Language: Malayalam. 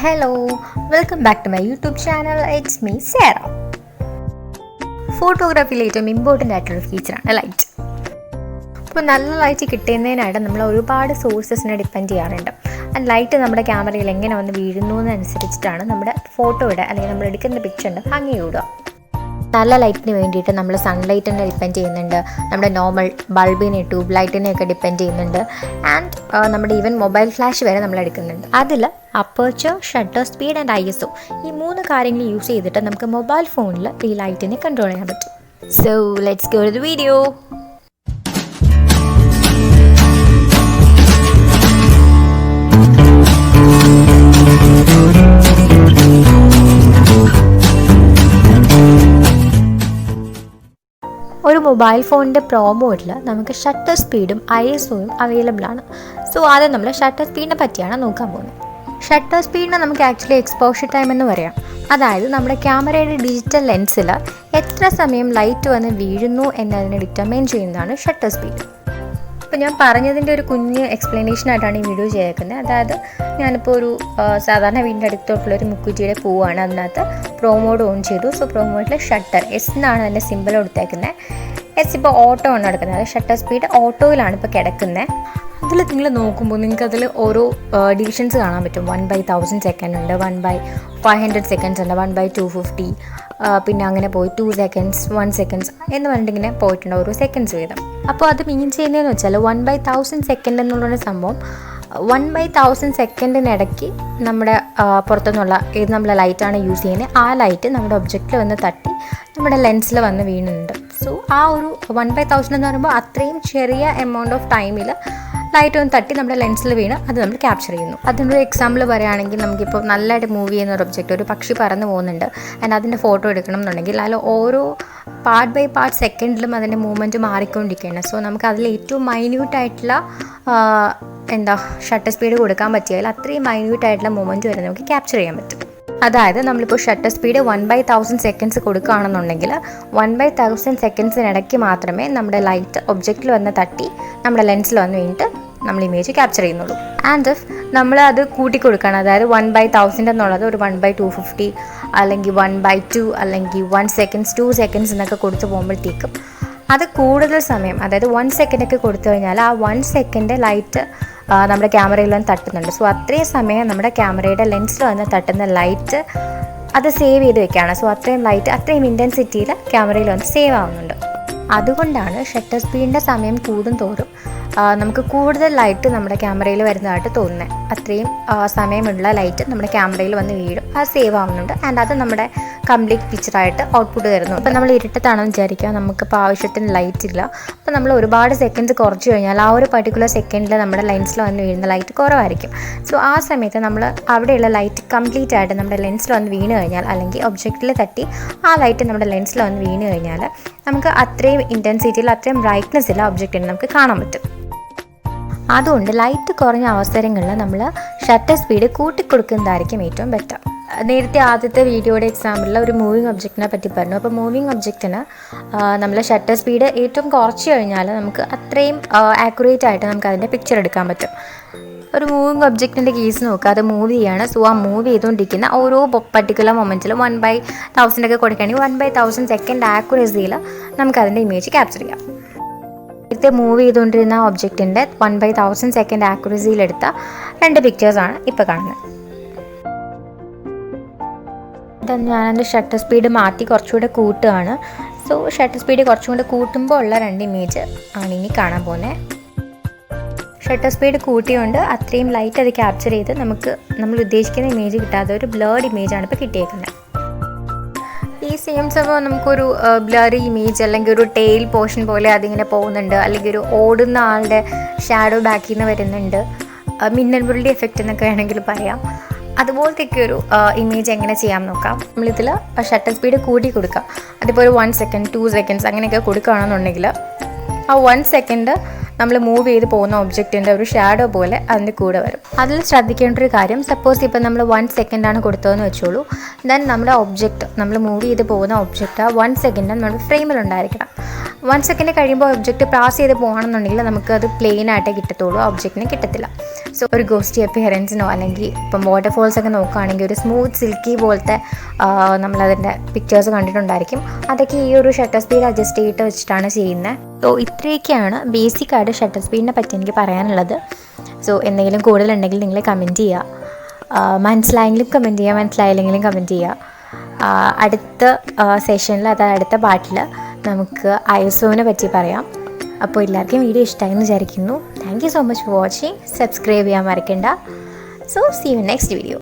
Hello, welcome back to my YouTube channel. It's me, Zerah. ഫോട്ടോഗ്രാഫിയിലെ ഏറ്റവും ഇമ്പോർട്ടൻ്റ് ആയിട്ടുള്ള ഫീച്ചറാണ് ലൈറ്റ്. അപ്പോൾ നല്ല ലൈറ്റ് കിട്ടുന്നതിനായിട്ട് നമ്മൾ ഒരുപാട് സോഴ്സസിനെ ഡിപ്പെൻഡ് ചെയ്യാറുണ്ട്. ആ ലൈറ്റ് നമ്മുടെ ക്യാമറയിൽ എങ്ങനെ വന്ന് വീഴുന്നതിനനുസരിച്ചിട്ടാണ് നമ്മുടെ ഫോട്ടോയുടെ അല്ലെങ്കിൽ നമ്മൾ എടുക്കുന്ന പിക്ചറിൻ്റെ ഭംഗി കൂടുക. നല്ല ലൈറ്റിന് വേണ്ടിയിട്ട് നമ്മൾ സൺലൈറ്റിനെ ഡിപ്പെൻഡ് ചെയ്യുന്നുണ്ട്, നമ്മുടെ നോർമൽ ബൾബിനെ ട്യൂബ് ലൈറ്റിനെയൊക്കെ ഡിപ്പെൻഡ് ചെയ്യുന്നുണ്ട്, ആൻഡ് നമ്മുടെ ഈവൻ മൊബൈൽ ഫ്ലാഷ് വരെ നമ്മൾ എടുക്കുന്നുണ്ട്. അതിൽ aperture, shutter speed and ISO ഈ 3 കാര്യങ്ങൾ യൂസ് ചെയ്തിട്ട് നമുക്ക് മൊബൈൽ ഫോണിൽ ഈ ലൈറ്റിനെ കൺട്രോൾ ചെയ്യാൻ പറ്റും. So let's go to the video. ഒരു മൊബൈൽ ഫോണിൻ്റെ പ്രോ മോഡിൽ നമുക്ക് ഷട്ടർ സ്പീഡും ISOയും അവൈലബിൾ ആണ്. സോ ആദ്യം നമ്മൾ ഷട്ടർ സ്പീഡിനെ പറ്റിയാണ് നോക്കാൻ പോകുന്നത്. ഷട്ടർ സ്പീഡിനെ നമുക്ക് ആക്ച്വലി എക്സ്പോഷർ ടൈം എന്ന് പറയാം. അതായത് നമ്മുടെ ക്യാമറയുടെ ഡിജിറ്റൽ ലെൻസിൽ എത്ര സമയം ലൈറ്റ് വന്ന് വീഴുന്നു എന്നതിനെ ഡിറ്റർമൈൻ ചെയ്യുന്നതാണ് ഷട്ടർ സ്പീഡ്. അപ്പോൾ ഞാൻ പറഞ്ഞതിൻ്റെ ഒരു കുഞ്ഞ് എക്സ്പ്ലനേഷനായിട്ടാണ് ഈ വീഡിയോ ചെയ്തേക്കുന്നത്. അതായത് ഞാനിപ്പോൾ ഒരു സാധാരണ വീടിൻ്റെ അടുത്തോട്ടുള്ളൊരു മുക്കുറ്റിയുടെ പോവാണ്, അതിനകത്ത് പ്രോ മോഡ് ഓൺ ചെയ്തു. സോ പ്രോ മോഡിൽ ഷട്ടർ S എന്നാണ് അതിൻ്റെ സിമ്പിൾ കൊടുത്തേക്കുന്നത്. S ഇപ്പോൾ ഓട്ടോ ആണ് നടക്കുന്നത്, അത് ഷട്ടർ സ്പീഡ് ഓട്ടോയിലാണ് ഇപ്പോൾ കിടക്കുന്നത്. അതിൽ നിങ്ങൾ നോക്കുമ്പോൾ നിങ്ങൾക്ക് അതിൽ ഓരോ ഡിവിഷൻസ് കാണാൻ പറ്റും. 1/1000 സെക്കൻഡ് ഉണ്ട്, 1/500 സെക്കൻഡ്സ് ഉണ്ട്, 1/250, പിന്നെ അങ്ങനെ പോയി 2 സെക്കൻഡ്സ്, 1 സെക്കൻഡ്സ് എന്ന് പറഞ്ഞിട്ട് ഇങ്ങനെ പോയിട്ടുണ്ട് ഓരോ സെക്കൻഡ്സ് വീതം. അപ്പോൾ അത് മീൻ ചെയ്യുന്നതെന്ന് വെച്ചാൽ 1/1000 സെക്കൻഡ് എന്നുള്ളൊരു സംഭവം 1/1000 സെക്കൻഡിനിടയ്ക്ക് നമ്മുടെ പുറത്തുനിന്നുള്ള ഏത് നമ്മളെ ലൈറ്റാണ് യൂസ് ചെയ്യുന്നത്, ആ ലൈറ്റ് നമ്മുടെ ഒബ്ജക്റ്റിൽ വന്ന് തട്ടി നമ്മുടെ ലെൻസിൽ വന്ന് വീണുന്നുണ്ട്. സോ ആ ഒരു 1/1000 എന്ന് പറയുമ്പോൾ അത്രയും ചെറിയ എമൗണ്ട് ഓഫ് ടൈമിൽ ലൈറ്റ് ഒന്ന് തട്ടി നമ്മുടെ ലെൻസിൽ വീണ് അത് നമ്മൾ ക്യാപ്ചർ ചെയ്യുന്നു. അതിനൊരു എക്സാമ്പിൾ പറയുകയാണെങ്കിൽ നമുക്കിപ്പോൾ നല്ലതായിട്ട് മൂവ് ചെയ്യുന്ന ഒരു ഒബ്ജക്റ്റ്, ഒരു പക്ഷി പറന്ന് പോകുന്നുണ്ട്, ആൻഡ് അതിൻ്റെ ഫോട്ടോ എടുക്കണം എന്നുണ്ടെങ്കിൽ അതിൽ ഓരോ പാർട്ട് ബൈ പാർട്ട് സെക്കൻഡിലും അതിൻ്റെ മൂവ്മെൻറ്റ് മാറിക്കൊണ്ടിരിക്കുകയാണ്. സോ നമുക്ക് അതിൽ ഏറ്റവും മൈന്യൂട്ടായിട്ടുള്ള ഷട്ടർ സ്പീഡ് കൊടുക്കാൻ പറ്റിയാൽ അത്രയും മൈന്യൂട്ടായിട്ടുള്ള മൂവ്മെൻറ്റ് വരെ നമുക്ക് ക്യാപ്ചർ ചെയ്യാൻ പറ്റും. അതായത് നമ്മളിപ്പോൾ ഷട്ടർ സ്പീഡ് 1/1000 സെക്കൻഡ്സ് കൊടുക്കുകയാണെന്നുണ്ടെങ്കിൽ 1/1000 സെക്കൻഡ്സിനിടയ്ക്ക് മാത്രമേ നമ്മുടെ ലൈറ്റ് ഒബ്ജക്റ്റിൽ വന്ന് തട്ടി നമ്മുടെ ലെൻസിൽ വന്ന് വീണിട്ട് നമ്മൾ ഇമേജ് ക്യാപ്ചർ ചെയ്യുന്നുള്ളൂ. ആൻഡ് ഇഫ് നമ്മൾ അത് കൂട്ടിക്കൊടുക്കുകയാണ്, അതായത് 1/1000 എന്നുള്ളത് ഒരു 1/250 അല്ലെങ്കിൽ 1/2 അല്ലെങ്കിൽ 1 സെക്കൻഡ്സ് 2 സെക്കൻഡ്സ് എന്നൊക്കെ കൊടുത്ത് പോകുമ്പോഴത്തേക്കും അത് കൂടുതൽ സമയം, അതായത് 1 സെക്കൻഡൊക്കെ കൊടുത്തു കഴിഞ്ഞാൽ ആ 1 സെക്കൻഡ് ലൈറ്റ് നമ്മുടെ ക്യാമറയിൽ വന്ന് തട്ടുന്നുണ്ട്. സോ അത്രയും സമയം നമ്മുടെ ക്യാമറയുടെ ലെൻസിൽ വന്ന് തട്ടുന്ന ലൈറ്റ് അത് സേവ് ചെയ്ത് വെക്കുകയാണ്. സോ അത്രയും ലൈറ്റ് അത്രയും ഇൻറ്റൻസിറ്റിയിൽ ക്യാമറയിൽ വന്ന് സേവ് ആവുന്നുണ്ട്. അതുകൊണ്ടാണ് ഷട്ടർ സ്പീഡിൻ്റെ സമയം കൂടും തോറും നമുക്ക് കൂടുതൽ ലൈറ്റ് നമ്മുടെ ക്യാമറയിൽ വരുന്നതായിട്ട് തോന്നുന്നത്. അത്രയും സമയമുള്ള ലൈറ്റ് നമ്മുടെ ക്യാമറയിൽ വന്ന് വീഴും, അത് സേവ് ആവുന്നുണ്ട്, ആൻഡ് അത് നമ്മുടെ കംപ്ലീറ്റ് പിക്ചറായിട്ട് ഔട്ട്പുട്ട് തരുന്നു. അപ്പോൾ നമ്മൾ ഇരുട്ടത്താണെന്ന് വിചാരിക്കുക, നമുക്കിപ്പോൾ ആവശ്യത്തിന് ലൈറ്റ് ഇല്ല. അപ്പോൾ നമ്മൾ ഒരുപാട് സെക്കൻഡ്സ് കുറച്ച് കഴിഞ്ഞാൽ ആ ഒരു പർട്ടിക്കുലർ സെക്കൻഡിൽ നമ്മുടെ ലെൻസിൽ വന്ന് വീഴുന്ന ലൈറ്റ് കുറവായിരിക്കും. സോ ആ സമയത്ത് നമ്മൾ അവിടെയുള്ള ലൈറ്റ് കംപ്ലീറ്റ് ആയിട്ട് നമ്മുടെ ലെൻസിൽ വന്ന് വീണ് കഴിഞ്ഞാൽ, അല്ലെങ്കിൽ ഒബ്ജക്റ്റിൽ തട്ടി ആ ലൈറ്റ് നമ്മുടെ ലെൻസിൽ വന്ന് വീണ് കഴിഞ്ഞാൽ നമുക്ക് അത്രയും ഇൻറ്റൻസിറ്റിയിൽ അത്രയും ബ്രൈറ്റ്നെസ്സിൽ ഒബ്ജക്റ്റിനെ നമുക്ക് കാണാൻ പറ്റും. അതുകൊണ്ട് ലൈറ്റ് കുറഞ്ഞ അവസരങ്ങളിൽ നമ്മൾ ഷട്ടർ സ്പീഡ് കൂട്ടിക്കൊടുക്കുന്നതായിരിക്കും ഏറ്റവും ബെറ്റർ. നേരത്തെ ആദ്യത്തെ വീഡിയോയുടെ എക്സാമ്പിളിൽ ഒരു മൂവിങ് ഒബ്ജക്റ്റിനെ പറ്റി പറഞ്ഞു. അപ്പോൾ മൂവിങ് ഒബ്ജക്റ്റിന് നമ്മൾ ഷട്ടർ സ്പീഡ് ഏറ്റവും കുറച്ച് കഴിഞ്ഞാൽ നമുക്ക് അത്രയും ആക്യുറേറ്റ് ആയിട്ട് നമുക്ക് അതിൻ്റെ പിക്ചർ എടുക്കാൻ പറ്റും. ഒരു മൂവിങ് ഒബ്ജക്റ്റിൻ്റെ കേസ് നോക്കുക, അത് മൂവ് ചെയ്യാണ്. സോ ആ മൂവ് ചെയ്തുകൊണ്ടിരിക്കുന്ന ഓരോ പർട്ടിക്കുലർ മൊമെൻറ്റിലും 1/1000 ഒക്കെ കൊടുക്കുകയാണെങ്കിൽ 1/1000 സെക്കൻഡ് ആക്യുറസിയിൽ നമുക്കതിൻ്റെ ഇമേജ് ക്യാപ്ചർ ചെയ്യാം. നേരത്തെ മൂവ് ചെയ്തുകൊണ്ടിരുന്ന ഒബ്ജക്റ്റിൻ്റെ 1/1000 സെക്കൻഡ് ആക്യുറസിയിലെടുത്ത 2 പിക്ചേഴ്സാണ് ഇപ്പോൾ കാണുന്നത്. ഞാനതിൻ്റെ ഷട്ടർ സ്പീഡ് മാറ്റി കുറച്ചുകൂടെ കൂട്ടുകയാണ്. സോ ഷട്ടർ സ്പീഡ് കുറച്ചും കൂടെ കൂട്ടുമ്പോൾ ഉള്ള 2 ഇമേജ് ആണ് ഇനി കാണാൻ പോകുന്നത്. ഷട്ടർ സ്പീഡ് കൂട്ടിയുകൊണ്ട് അത്രയും ലൈറ്റ് അത് ക്യാപ്ചർ ചെയ്ത് നമുക്ക് നമ്മൾ ഉദ്ദേശിക്കുന്ന ഇമേജ് കിട്ടാതെ ഒരു ബ്ലർഡ് ഇമേജാണ് ഇപ്പോൾ കിട്ടിയേക്കുന്നത്. ഈ സെയിം സംഭവം നമുക്കൊരു ബ്ലറി ഇമേജ് അല്ലെങ്കിൽ ഒരു ടെയിൽ പോർഷൻ പോലെ അതിങ്ങനെ പോകുന്നുണ്ട്, അല്ലെങ്കിൽ ഒരു ഓടുന്ന ആളുടെ ഷാഡോ ബാക്കിൽ നിന്ന് വരുന്നുണ്ട്, മിന്നൽ മുരളി എഫക്റ്റ് എന്നൊക്കെ വേണമെങ്കിൽ പറയാം. അതുപോലത്തെയൊക്കെ ഒരു ഇമേജ് എങ്ങനെ ചെയ്യാൻ നോക്കാം. നമ്മളിതിൽ ഷട്ടർ സ്പീഡ് കൂട്ടി കൊടുക്കാം. അതിപ്പോൾ ഒരു 1 സെക്കൻഡ് 2 സെക്കൻഡ്സ് അങ്ങനെയൊക്കെ കൊടുക്കുകയാണെന്നുണ്ടെങ്കിൽ ആ 1 സെക്കൻഡ് നമ്മൾ മൂവ് ചെയ്ത് പോകുന്ന ഒബ്ജക്റ്റിൻ്റെ ഒരു ഷാഡോ പോലെ അതിൻ്റെ കൂടെ വരും. അതിൽ ശ്രദ്ധിക്കേണ്ട ഒരു കാര്യം, സപ്പോസ് ഇപ്പോൾ നമ്മൾ 1 സെക്കൻഡാണ് കൊടുത്തതെന്ന് വെച്ചോളൂ, ദെൻ നമ്മുടെ ഒബ്ജക്റ്റ് നമ്മൾ മൂവ് ചെയ്ത് പോകുന്ന ഒബ്ജക്റ്റ് ആ 1 സെക്കൻഡ് നമ്മുടെ ഫ്രെയിമിലുണ്ടായിരിക്കണം. 1 സെക്കൻഡ് കഴിയുമ്പോൾ ഒബ്ജക്റ്റ് പാസ് ചെയ്ത് പോകണമെന്നുണ്ടെങ്കിൽ നമുക്കത് പ്ലെയിൻ ആയിട്ടേ കിട്ടത്തുള്ളൂ, ഒബ്ജക്റ്റിന് കിട്ടത്തില്ല. സോ ഒരു ഗോസ്റ്റി അപ്പിയറൻസിനോ അല്ലെങ്കിൽ ഇപ്പം വാട്ടർഫോൾസ് ഒക്കെ നോക്കുകയാണെങ്കിൽ ഒരു സ്മൂത്ത് സിൽക്കി പോലത്തെ നമ്മളതിൻ്റെ പിക്ചേഴ്സ് കണ്ടിട്ടുണ്ടായിരിക്കും. അതൊക്കെ ഈ ഒരു ഷട്ടർ സ്പീഡ് അഡ്ജസ്റ്റ് ചെയ്തിട്ട് വെച്ചിട്ടാണ് ചെയ്യുന്നത്. സോ ഇത്രയൊക്കെയാണ് ബേസിക്കായിട്ട് ഷട്ടർ സ്പീഡിനെ പറ്റി എനിക്ക് പറയാനുള്ളത്. സോ എന്തെങ്കിലും കൂടുതലുണ്ടെങ്കിൽ നിങ്ങൾ കമൻറ്റ് ചെയ്യുക, മനസ്സിലായെങ്കിലും കമൻറ്റ് ചെയ്യുക, മനസ്സിലായില്ലെങ്കിലും കമൻറ്റ് ചെയ്യുക. അടുത്ത സെഷനിൽ, അതായത് അടുത്ത പാർട്ടിൽ നമുക്ക് ഐസോനെ പറ്റി പറയാം. അപ്പോൾ എല്ലാവർക്കും വീഡിയോ ഇഷ്ടമായെന്ന് വിചാരിക്കുന്നു. Thank you so much for watching. Subscribe ചെയ്യാൻ മറക്കണ്ട. So see you next video.